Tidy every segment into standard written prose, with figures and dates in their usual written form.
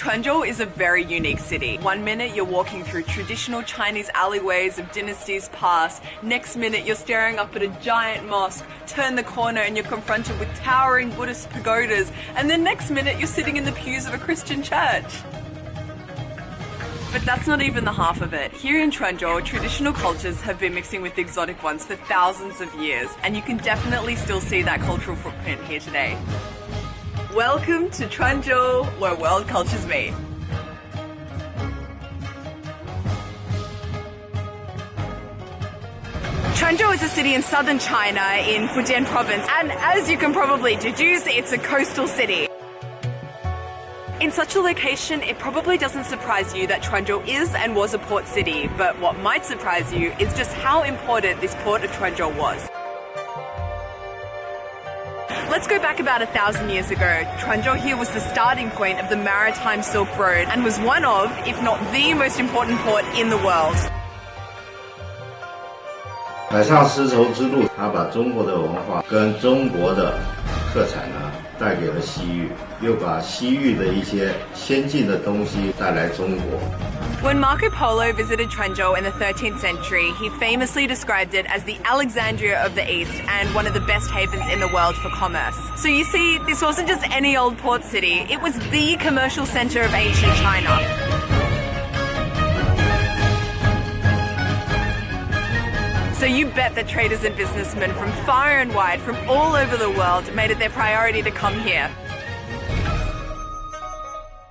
Quanzhou is a very unique city. One minute you're walking through traditional Chinese alleyways of dynasties past. Next minute you're staring up at a giant mosque. Turn the corner and you're confronted with towering Buddhist pagodas. And then next minute you're sitting in the pews of a Christian church. But that's not even the half of it. Here in Quanzhou, traditional cultures have been mixing with exotic ones for thousands of years, and you can definitely still see that cultural footprint here today. Welcome to Quanzhou, where world cultures meet. Quanzhou is a city in southern China in Fujian province, and as you can probably deduce, it's a coastal city. In such a location, it probably doesn't surprise you that Quanzhou is and was a port city, but what might surprise you is just how important this port of Quanzhou was. Let's go back about 1,000 years ago. Quanzhou here was the starting point of the maritime Silk Road and was one of, if not the most important port in the world. 海上丝绸之路，它把中国的文化跟中国的特产呢带给了西域，又把西域的一些先进的东西带来中国。When Marco Polo visited Quanzhou in the 13th century, he famously described it as the Alexandria of the East and one of the best havens in the world for commerce. So you see, this wasn't just any old port city, it was the commercial center of ancient China. So you bet that traders and businessmen from far and wide, from all over the world, made it their priority to come here.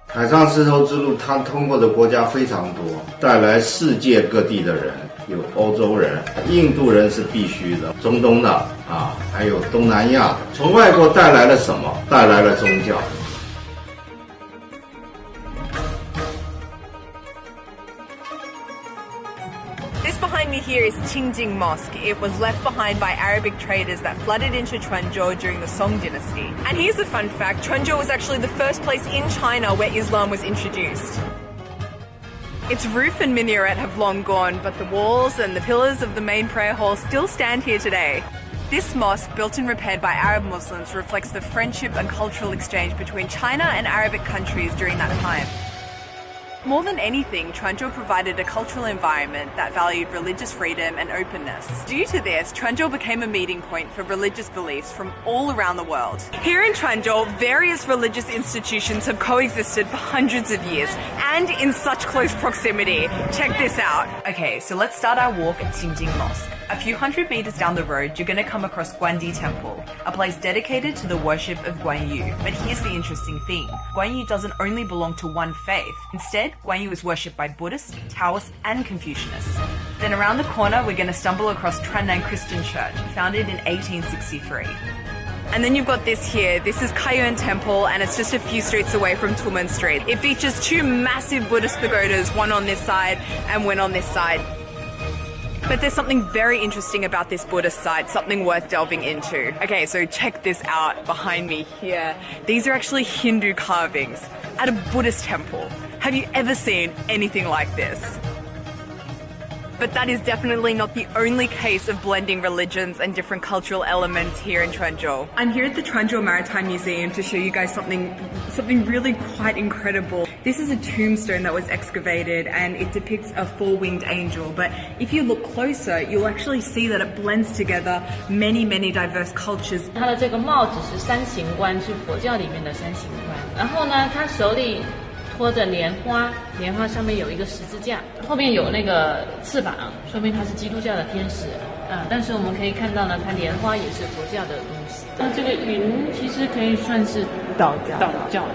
海上丝绸之路，它通过的国家非常多，带来世界各地的人，有欧洲人、印度人是必须的，中东的还有东南亚的。从外国带来了什么？带来了宗教。This behind me here is Qingjing Mosque. It was left behind by Arabic traders that flooded into Quanzhou during the Song dynasty. And here's a fun fact, Quanzhou was actually the first place in China where Islam was introduced. Its roof and minaret have long gone, but the walls and the pillars of the main prayer hall still stand here today. This mosque, built and repaired by Arab Muslims, reflects the friendship and cultural exchange between China and Arabic countries during that time. More than anything, Quanzhou provided a cultural environment that valued religious freedom and openness. Due to this, Quanzhou became a meeting point for religious beliefs from all around the world. Here in Quanzhou, various religious institutions have coexisted for hundreds of years, and in such close proximity. Check this out. Okay, so let's start our walk at Qingjing Mosque. A few hundred meters down the road, you're going to come across Guanyi Temple, a place dedicated to the worship of Guanyu. But here's the interesting thing. Guanyu doesn't only belong to one faith. Instead, Guanyu is worshipped by Buddhists, Taoists, and Confucianists. Then around the corner, we're going to stumble across Quanzhou Christian Church, founded in 1863. And then you've got this here. This is Kaiyuan Temple, and it's just a few streets away from Tumen Street. It features two massive Buddhist pagodas, one on this side and one on this side. But there's something very interesting about this Buddhist site, something worth delving into. Okay, so check this out behind me here. These are actually Hindu carvings at a Buddhist temple. Have you ever seen anything like this? But that is definitely not the only case of blending religions and different cultural elements here in Quanzhou. I'm here at the Quanzhou Maritime Museum to show you guys something really quite incredible. This is a tombstone that was excavated and it depicts a four-winged angel. But if you look closer, you'll actually see that it blends together many diverse cultures. 它的这个帽子是三形冠，是佛教里面的三形冠。然后呢，他手里托着莲花，莲花上面有一个十字架，后面有那个翅膀，说明他是基督教的天使。但是我们可以看到呢，它莲花也是佛教的东西。那这个云其实可以算是道教。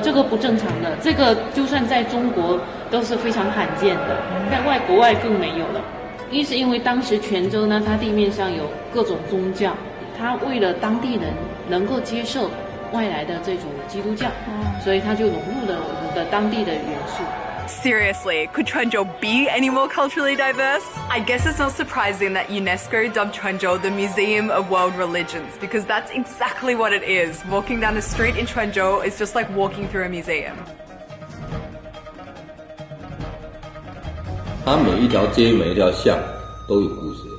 这个不正常的，这个就算在中国都是非常罕见的，在国外更没有了。一是因为当时泉州呢，它地面上有各种宗教，它为了当地人能够接受外来的这种基督教，所以它就融入了我们的当地的元素。Seriously, could Quanzhou be any more culturally diverse? I guess it's not surprising that UNESCO dubbed Quanzhou the Museum of World Religions, because that's exactly what it is. Walking down a street in Quanzhou is just like walking through a museum. 它每一条街、每一条巷都有故事。